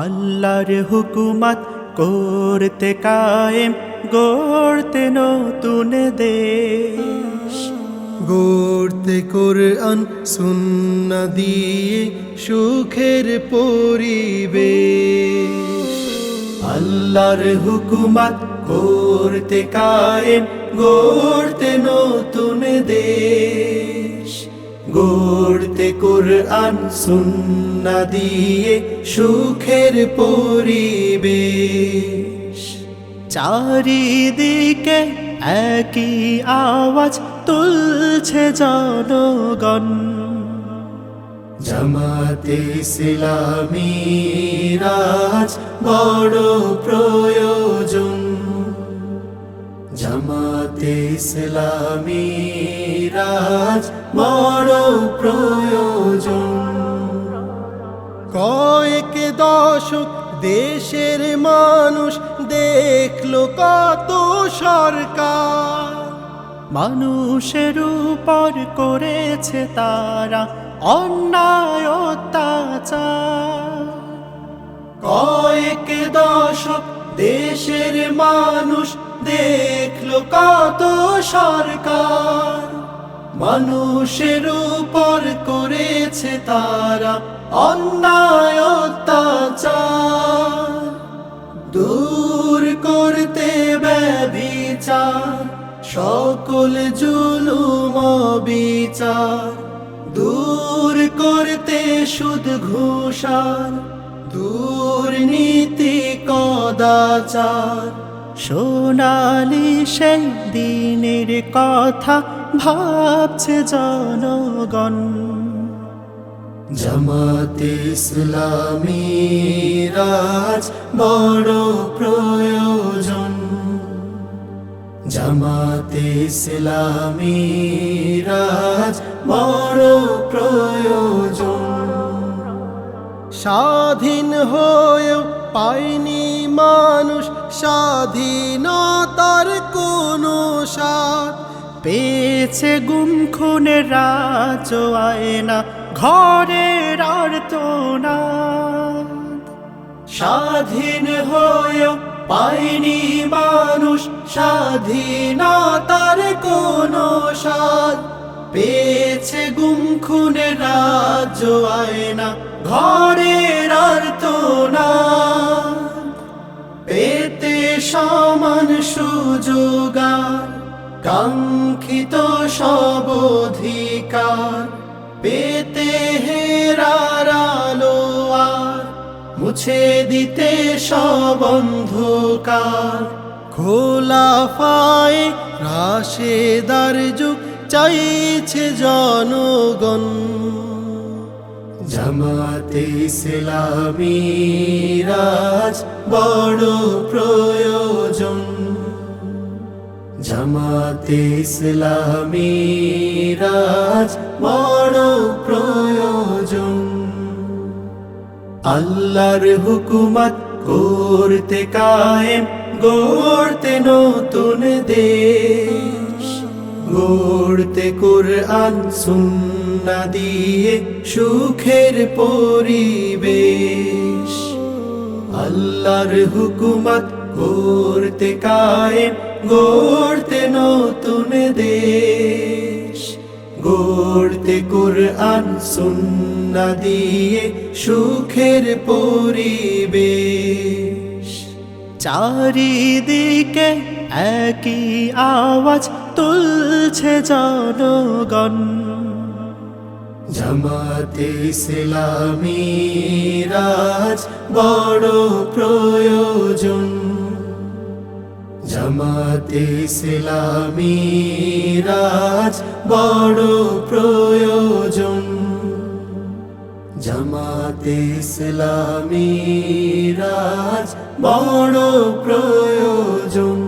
আল্লাহর হুকুমত করতে কায়েম, গড়তে নতুন দেশ, গড়তে কোরআন সুন্নাহ দিয়ে সুখের পরিবেশ। আল্লাহর হুকুমত করতে কায়েম, গড়তে নতুন দেশ, গড়তে কোরআন সুন্নাহ দিয়ে সুখের পরিবেশ। চারিদিকে একই আওয়াজ তুলছে জনগণ, জামাতে ইসলামী রাজ বড় প্রয়োজন, জামাতে ইসলামী রাজ বড় প্রয়োজন। কয়েক দশক দেশের মানুষ দেখলো কত সরকার, মানুষের উপর করেছে তারা অন্যায় অত্যাচার। কয়েক দশক দেশের মানুষ দেখলো কত সরকার, মানুষের উপর করেছে তারা অন্যায় অত্যাচার। দূর করতে ব্যভিচার, সকল জুলুম বিচার, দূর করতে সুদ ঘুষার, দুর্নীতি কদাচার। সোনালি সেই দিনের কথা ভাবছে জনগণ, জামাতে ইসলামী রাজ বড় প্রয়োজন, জামাতে ইসলামী রাজ বড় প্রয়োজন। স্বাধীন হয়েও পায়নি মানুষ স্বাধীনতার কোনো স্বাদ, পেয়েছে গুম খুনের রাজ আয়না ঘরের আর্তনাদ। স্বাধীন হয়েও পায়নি মানুষ স্বাধীনতার কোনো স্বাদ, পেয়েছে গুম খুনের রাজ আয়না ঘরের আর্তনাদ। পেতে সমান সুযোগার কাঙ্ক্ষিত সব অধিকার, পেতে হেরার আলো আর মুছে দিতে সব অন্ধকার। খোলাফায়ে রাশেদার যুগ চাইছে জনগণ, জামাতে ইসলামী রাজ বড় প্রয়োজন, জামাতে ইসলামী রাজ বড় প্রয়োজন। আল্লাহর হুকুমত করতে কায়েম, গড়তে নতুন দেশ, গড়তে কোরআন সুন্নাহ দিয়ে সুখের পরিবেশ। আল্লাহর হুকুমত করতে কায়েম, গড়তে নতুন দেশ, গড়তে কোরআন সুন্নাহ দিয়ে সুখের পরিবেশ। চারিদিকে একই আওয়াজ তুলছে জনগণ, জামাতে ইসলামী রাজ বড় প্রয়োজন, জামাতে ইসলামী রাজ বড় প্রয়োজন, জামাতে ইসলামী রাজ বড় প্রয়োজন।